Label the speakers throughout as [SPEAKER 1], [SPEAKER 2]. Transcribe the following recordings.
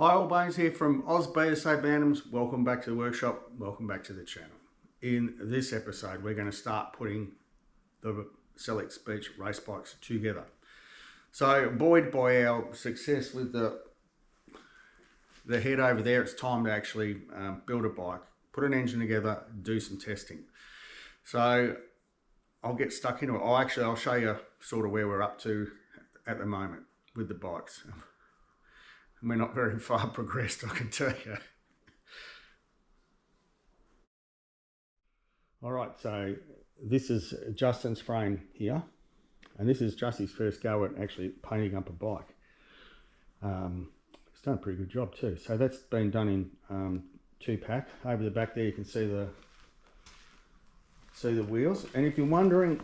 [SPEAKER 1] Hi, all Bones here from BSA Bantams. Welcome back to the workshop. Welcome back to the channel. In this episode, we're going to start putting the Sellicks Beach race bikes together. So, buoyed by our success with the head over there, it's time to actually build a bike, put an engine together, do some testing. So, I'll get stuck into it. I'll show you sort of where we're up to at the moment with the bikes. We're not very far progressed, I can tell you. All right, so this is Justin's frame here, and this is just his first go at actually painting up a bike. He's done a pretty good job too. So that's been done in 2-pack. Over the back there you can see the wheels, and if you're wondering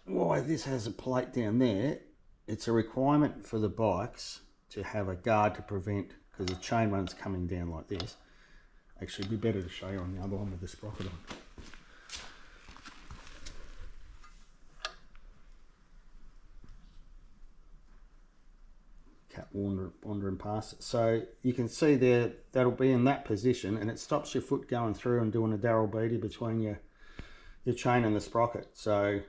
[SPEAKER 1] why this has a plate down there, it's a requirement for the bikes to have a guard to prevent, because the chain run's coming down like this. Actually, it'd be better to show you on the other one with the sprocket on. Cat wandering past it. So you can see there, that'll be in that position, and it stops your foot going through and doing a Darrell beaty between your chain and the sprocket. So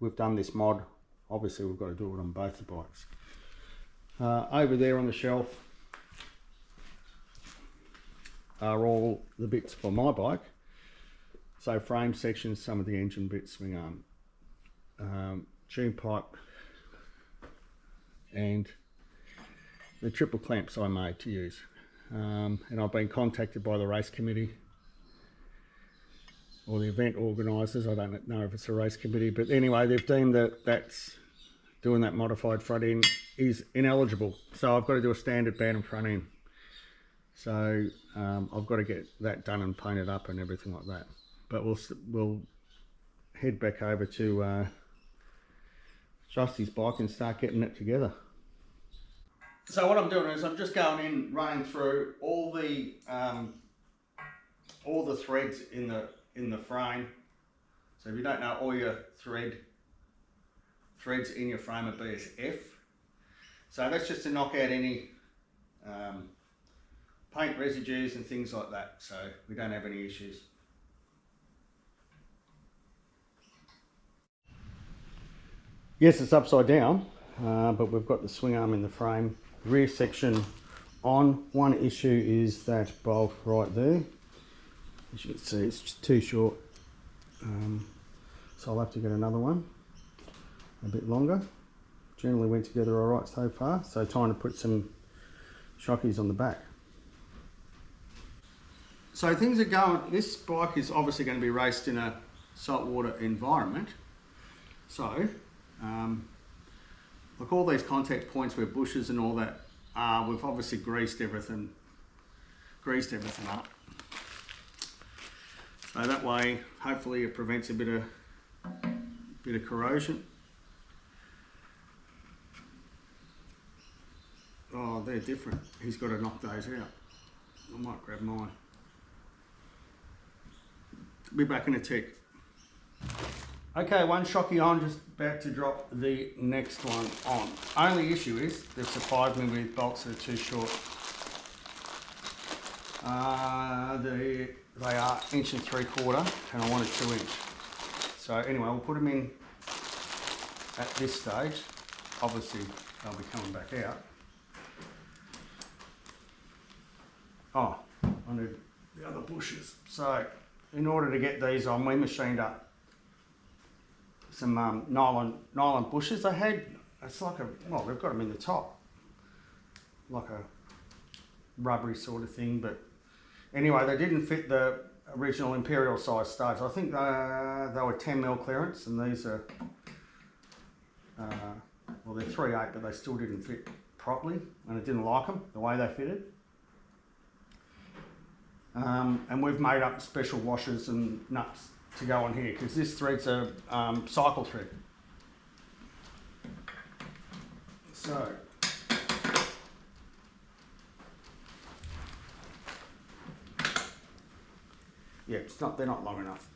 [SPEAKER 1] we've done this mod. Obviously, we've got to do it on both the bikes. Over there on the shelf are all the bits for my bike. So frame sections, some of the engine bits, swing arm, tune pipe, and the triple clamps I made to use. And I've been contacted by the race committee or the event organisers. I don't know if it's a race committee, but anyway, they've deemed that that's doing that modified front end is ineligible. So I've got to do a standard Bantam front end. So I've got to get that done and painted up and everything like that. But we'll head back over to Justy's bike and start getting it together. So what I'm doing is I'm just going in, running through all the threads in the frame. So if you don't know, all your threads in your frame are BSA. So that's just to knock out any paint residues and things like that, so we don't have any issues. Yes, it's upside down, but we've got the swing arm in the frame. Rear section on. One issue is that bolt right there. As you can see, it's just too short, so I'll have to get another one a bit longer. Generally went together all right so far, so time to put some shockies on the back. So things are going, this bike is obviously going to be raced in a saltwater environment. So, look, all these contact points where bushes and all that are, we've obviously greased everything up. So that way, hopefully it prevents a bit of corrosion. Oh, they're different. He's got to knock those out. I might grab mine. Be back in a tick. Okay, one shocky on, just about to drop the next one on. Only issue is they've supplied me with bolts that are too short. They are 1.75 inches, and I want a 2-inch. So anyway, we'll put them in at this stage. Obviously, they'll be coming back out. Oh, I need the other bushes. So, in order to get these on, we machined up some nylon bushes. They had, it's like well, they've got them in the top, like a rubbery sort of thing. But anyway, they didn't fit the original Imperial size studs. I think they were 10mm clearance, and these are, well, they're 3/8, but they still didn't fit properly, and I didn't like them the way they fitted. And we've made up special washers and nuts to go on here, because this thread's a cycle thread. So, yeah, they're not long enough.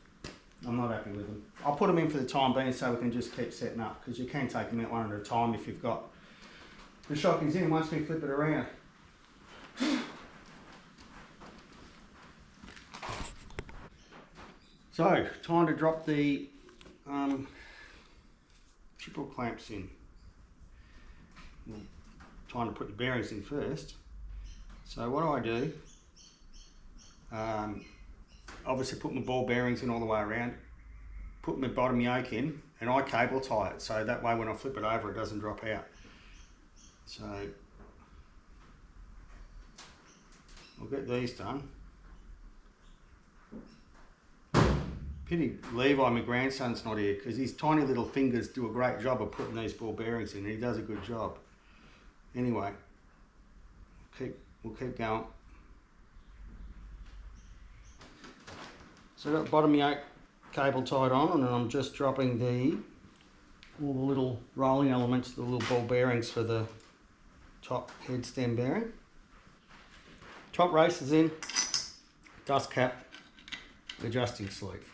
[SPEAKER 1] I'm not happy with them. I'll put them in for the time being so we can just keep setting up, because you can take them out one at a time if you've got the shocking's in once we flip it around. So, time to drop the triple clamps in. Well, time to put the bearings in first. So what do? Obviously put my ball bearings in all the way around, put my bottom yoke in, and I cable tie it so that way when I flip it over it doesn't drop out. So I'll get these done. Pity Levi, my grandson's not here, because his tiny little fingers do a great job of putting these ball bearings in. He does a good job. Anyway, we'll keep going. So I've got the bottom yoke cable tied on, and I'm just dropping all the little rolling elements, the little ball bearings for the top head stem bearing. Top races in, dust cap, adjusting sleeve.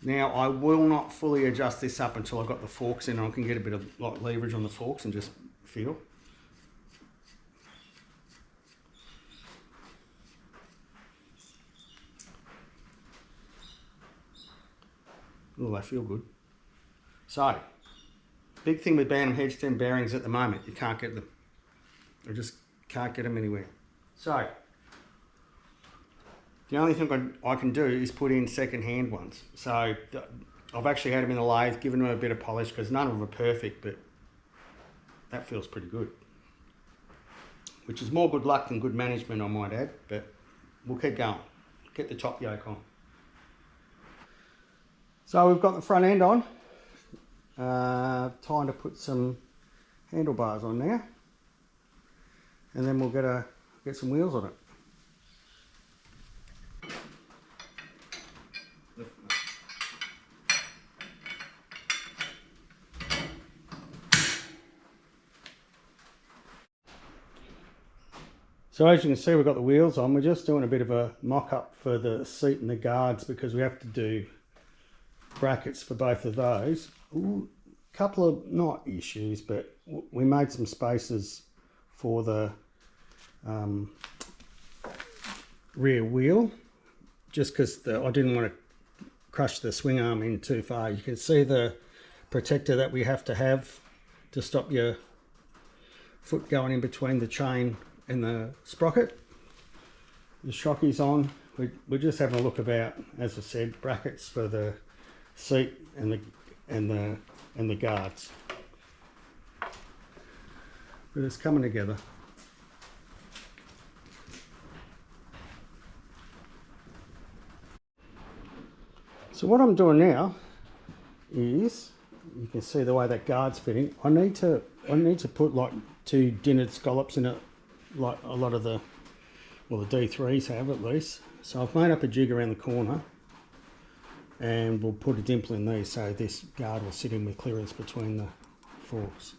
[SPEAKER 1] Now I will not fully adjust this up until I've got the forks in, and I can get a bit of like leverage on the forks and just feel. Oh, they feel good. So, big thing with Bantam head stem bearings at the moment, you can't get them. I just can't get them anywhere. So, the only thing I can do is put in second-hand ones. So I've actually had them in the lathe, given them a bit of polish, because none of them are perfect, but that feels pretty good. Which is more good luck than good management, I might add, but we'll keep going. Get the top yoke on. So we've got the front end on. Time to put some handlebars on now. And then we'll get some wheels on it. So as you can see, we've got the wheels on. We're just doing a bit of a mock-up for the seat and the guards because we have to do brackets for both of those. Ooh, couple of, not issues, but we made some spaces for the rear wheel just because I didn't want to crush the swing arm in too far. You can see the protector that we have to stop your foot going in between the chain and the sprocket. The shockey's on. We're just having a look about, as I said, brackets for the seat and the guards. But it's coming together. So what I'm doing now is, you can see the way that guard's fitting. I need to put like 2 dinnered scallops in it, like a lot of the D3s have at least. So I've made up a jig around the corner, and we'll put a dimple in these so this guard will sit in with clearance between the forks.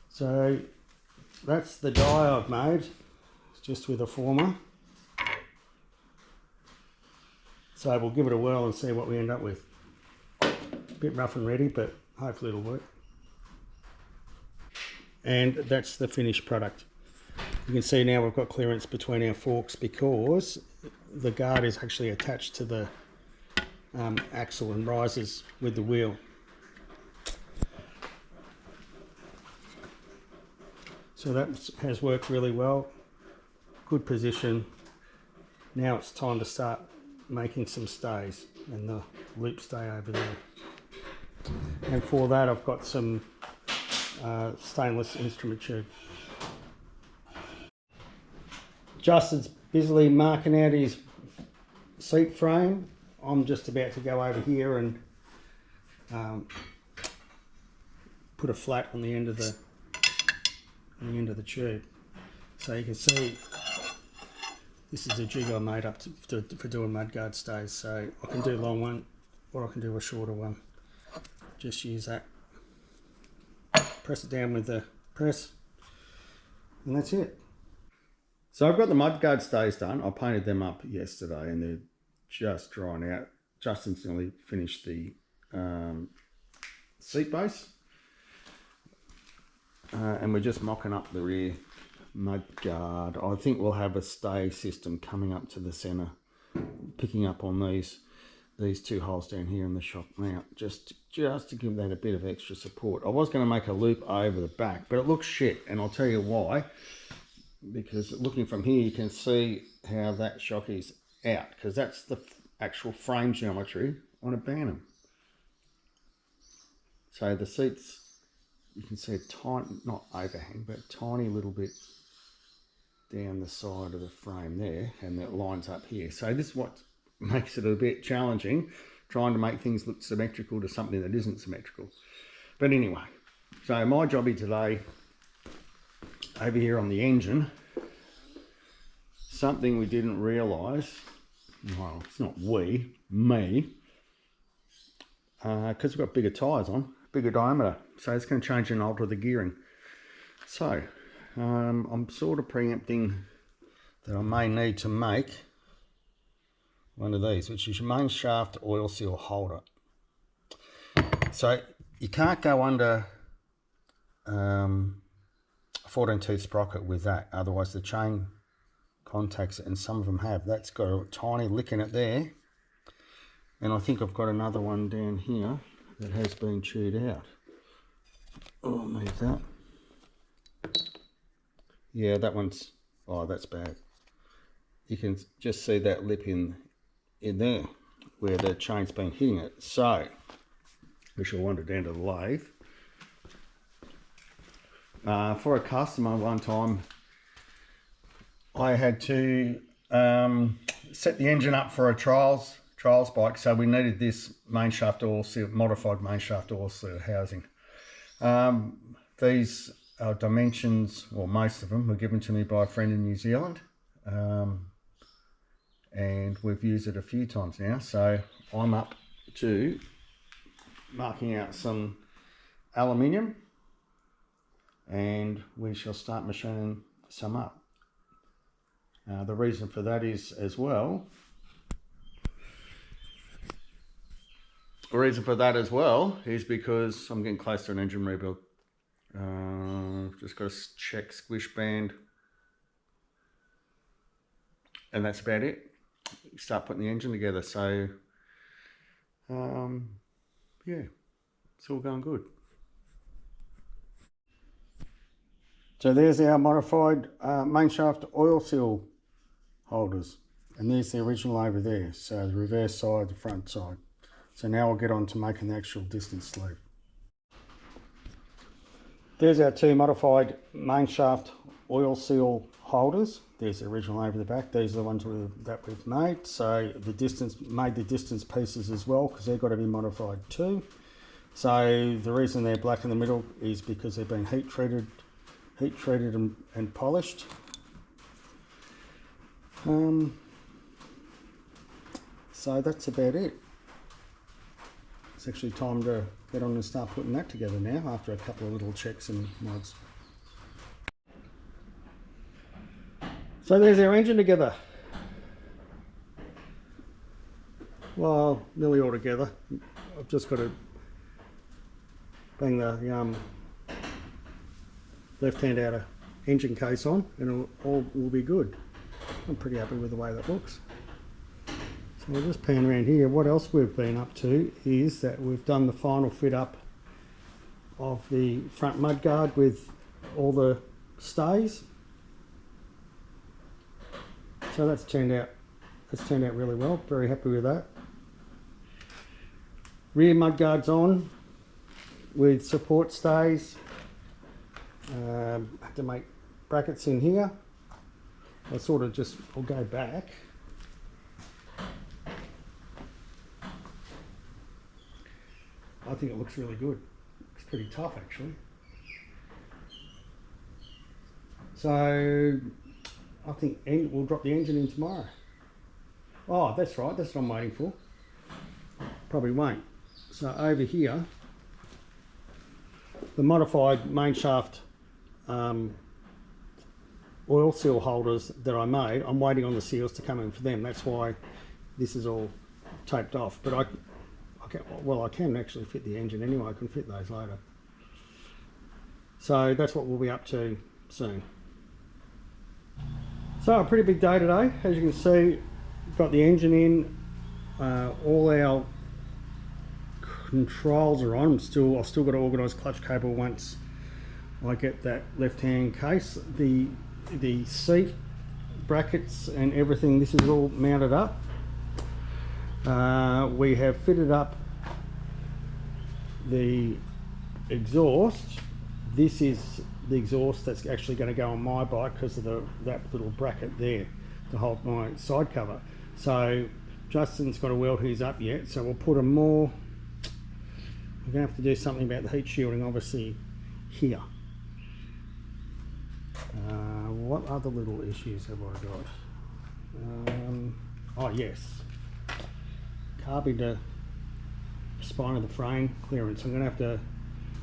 [SPEAKER 1] So that's the die I've made, just with a former. So we'll give it a whirl and see what we end up with. A bit rough and ready, but hopefully it'll work. And that's the finished product. You can see now we've got clearance between our forks because the guard is actually attached to the axle and rises with the wheel. So that has worked really well. Good position. Now it's time to start making some stays and the loop stay over there. And for that I've got some stainless instrument tube. Justin's busily marking out his seat frame. I'm just about to go over here and put a flat on the end of the tube. So you can see this is a jig I made up for doing mudguard stays. So I can do a long one or I can do a shorter one. Just use that. Press it down with the press, and that's it. So I've got the mudguard stays done. I painted them up yesterday and they're just drying out. Justin's nearly finished the seat base. And we're just mocking up the rear mud guard. I think we'll have a stay system coming up to the centre, picking up on these two holes down here in the shock mount, just to give that a bit of extra support. I was going to make a loop over the back, but it looks shit, and I'll tell you why. Because looking from here, you can see how that shock is out, because that's the actual frame geometry on a Bantam. So the seats, you can see a tiny, not overhang, but a tiny little bit down the side of the frame there, and that lines up here. So this is what makes it a bit challenging, trying to make things look symmetrical to something that isn't symmetrical. But anyway, so my jobby today, over here on the engine, something we didn't realise, well, it's not we, me, because we've got bigger tyres on, bigger diameter, so it's going to change and alter the gearing. So I'm sort of preempting that I may need to make one of these, which is your main shaft oil seal holder. So you can't go under a 14 tooth sprocket with that, otherwise the chain contacts it, and some of them have. That's got a tiny lick in it there, and I think I've got another one down here that has been chewed out. Oh, I'll move that. Yeah, that one's, oh, that's bad. You can just see that lip in there where the chain's been hitting it. So we shall wander down to the lathe. For a customer one time, I had to set the engine up for a trials bike, so we needed this main shaft oil seal, modified main shaft oil seal housing. These dimensions, well, most of them were given to me by a friend in New Zealand, and we've used it a few times now, so I'm up to marking out some aluminium, and we shall start machining some up. The reason for that is as well, is because I'm getting close to an engine rebuild. Just got to check squish band, and that's about it. Start putting the engine together. So yeah, it's all going good. So there's our modified main shaft oil seal holders, and there's the original over there, so the reverse side, the front side. So now we'll get on to making the actual distance sleeve. There's our two modified main shaft oil seal holders. There's the original over the back. These are the ones that we've made. So the distance pieces as well, because they've got to be modified too. So the reason they're black in the middle is because they've been heat treated and polished. So that's about it. It's actually time to get on and start putting that together now, after a couple of little checks and mods. So there's our engine together. Well, nearly all together. I've just got to bang the left-hand outer engine case on, and all will be good. I'm pretty happy with the way that looks. So we'll just pan around here. What else we've been up to is that we've done the final fit up of the front mudguard with all the stays. So that's turned out really well. Very happy with that. Rear mudguards on with support stays. Had to make brackets in here. I'll go back. I think it looks really good. It's pretty tough actually. So I think we'll drop the engine in tomorrow. Oh, that's right, that's what I'm waiting for. Probably won't. So over here, the modified main shaft oil seal holders that I made, I'm waiting on the seals to come in for them. That's why this is all taped off, but I can actually fit the engine anyway. I can fit those later. So that's what we'll be up to soon. So a pretty big day today. As you can see, got the engine in, all our controls are on. I've still got to organise clutch cable once I get that left-hand case. The seat brackets and everything, this is all mounted up. We have fitted up the exhaust. This is the exhaust that's actually going to go on my bike because of that little bracket there to hold my side cover. So Justin's got to weld his up yet, so we'll put a more, we're going to have to do something about the heat shielding obviously here. What other little issues have I got? Oh yes, carving the spine of the frame clearance. I'm going to have to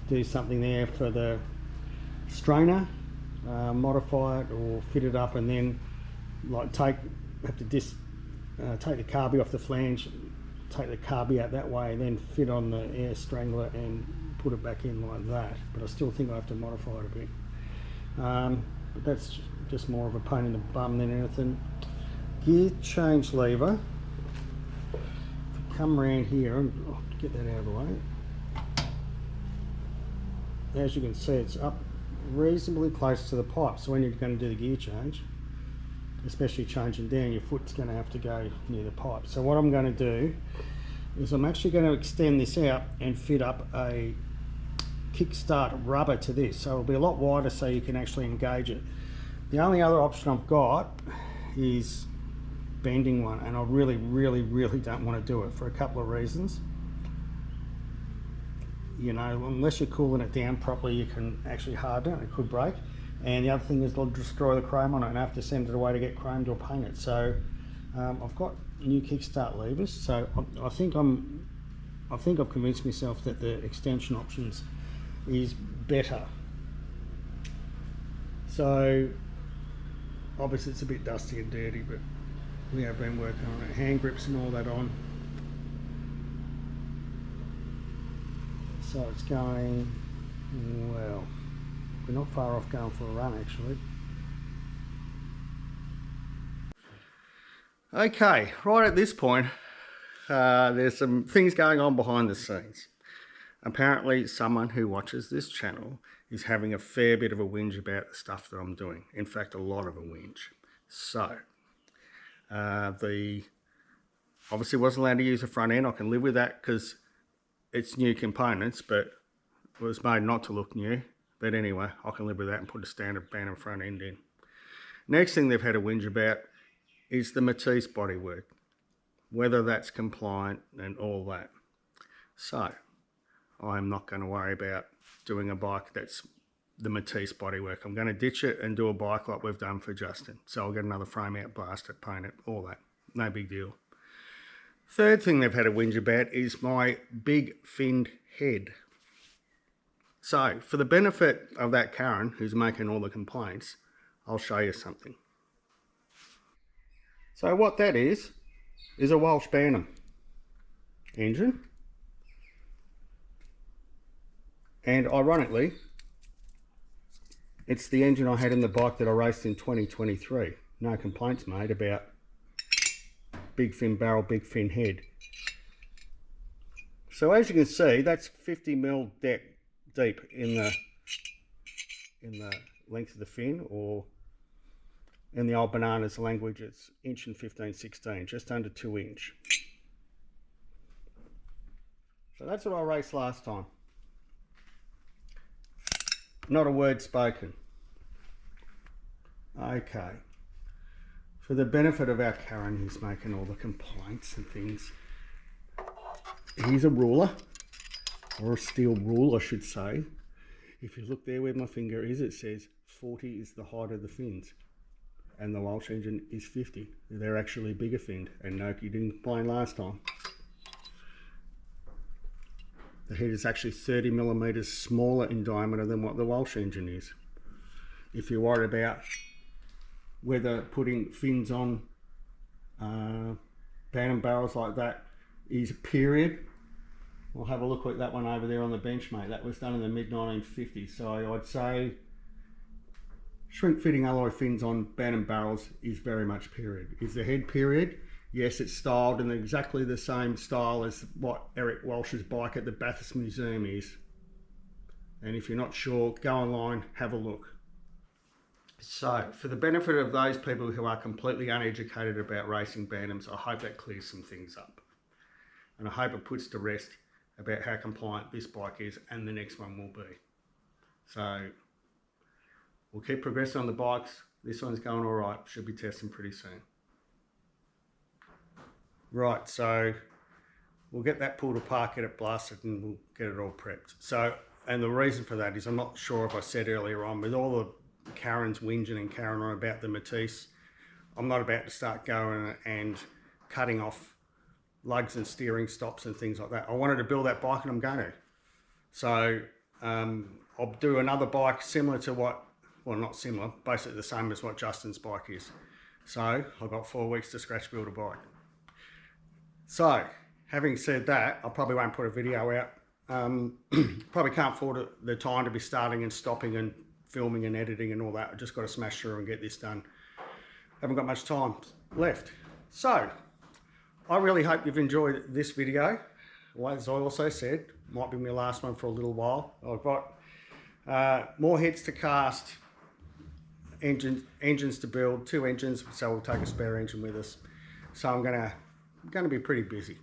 [SPEAKER 1] do something there for the strainer, modify it or fit it up, and then like take the carby off the flange, take the carby out that way, and then fit on the air strangler and put it back in like that. But I still think I have to modify it a bit. But that's just more of a pain in the bum than anything. Gear change lever. If you come around here and get that out of the way. As you can see, it's up reasonably close to the pipe, so when you're going to do the gear change, especially changing down, your foot's going to have to go near the pipe. So what I'm going to do is I'm actually going to extend this out and fit up a kickstart rubber to this, so it'll be a lot wider so you can actually engage it. The only other option I've got is bending one, and I really don't want to do it for a couple of reasons. You know, unless you're cooling it down properly, you can actually harden it, it could break. And the other thing is it'll destroy the chrome on it, and I have to send it away to get chromed or painted. So I've got new kickstart levers, so I think I've convinced myself that the extension options is better. So obviously it's a bit dusty and dirty, but we have been working on it. Hand grips and all that on. So it's going well. We're not far off going for a run actually. Okay, right at this point, there's some things going on behind the scenes. Apparently someone who watches this channel is having a fair bit of a whinge about the stuff that I'm doing. In fact, a lot of a whinge. So, obviously wasn't allowed to use the front end. I can live with that because it's new components, but it was made not to look new. But anyway, I can live with that and put a standard Bantam front end in. Next thing they've had a whinge about is the Matisse bodywork, whether that's compliant and all that. So, I'm not going to worry about doing a bike that's the Matisse bodywork. I'm going to ditch it and do a bike like we've done for Justin. So I'll get another frame out, blast it, paint it, all that. No big deal. Third thing they've had a whinge about is my big finned head. So for the benefit of that Karen who's making all the complaints, I'll show you something. So what that is a Welsh Bantam engine. And ironically, it's the engine I had in the bike that I raced in 2023. No complaints made about big fin barrel, big fin head. So as you can see, that's 50mm deep in the length of the fin, or in the old bananas language, it's 1 15/16, just under 2 inch. So that's what I raced last time. Not a word spoken. Okay. For the benefit of our Karen who's making all the complaints and things, here's a ruler, or a steel rule I should say. If you look there where my finger is, it says 40 is the height of the fins. And the Welsh engine is 50. They're actually bigger finned, and no, you didn't complain last time. The head is actually 30mm smaller in diameter than what the Welsh engine is. If you're worried about whether putting fins on Bantam barrels like that is period. We'll have a look at that one over there on the bench, mate. That was done in the mid-1950s. So I'd say shrink fitting alloy fins on Bantam barrels is very much period. Is the head period? Yes, it's styled in exactly the same style as what Eric Walsh's bike at the Bathurst Museum is. And if you're not sure, go online, have a look. So, for the benefit of those people who are completely uneducated about racing Bantams, I hope that clears some things up. And I hope it puts to rest about how compliant this bike is and the next one will be. So, we'll keep progressing on the bikes. This one's going all right. Should be testing pretty soon. Right, so we'll get that pulled apart, get it blasted, and we'll get it all prepped. So, and the reason for that is, I'm not sure if I said earlier on, with all the Karen's whinging and carrying on about the Matisse, I'm not about to start going and cutting off lugs and steering stops and things like that. I wanted to build that bike and I'm going to. So I'll do another bike similar to what, well, not similar, basically the same as what Justin's bike is. So I've got 4 weeks to scratch build a bike. So, having said that, I probably won't put a video out. Probably can't afford the time to be starting and stopping and filming and editing and all that. I just got to smash through and get this done. Haven't got much time left. So, I really hope you've enjoyed this video. Well, as I also said, might be my last one for a little while. I've got more heads to cast, engines to build, 2 engines, so we'll take a spare engine with us. So I'm going to be pretty busy.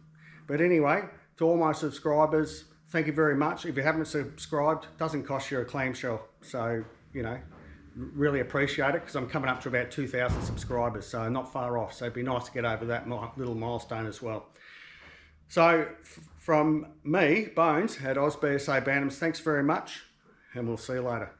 [SPEAKER 1] But anyway, to all my subscribers, thank you very much. If you haven't subscribed, it doesn't cost you a clamshell. So, you know, really appreciate it, because I'm coming up to about 2,000 subscribers, so not far off. So it'd be nice to get over that little milestone as well. So from me, Bones, at BSA Bantams, thanks very much, and we'll see you later.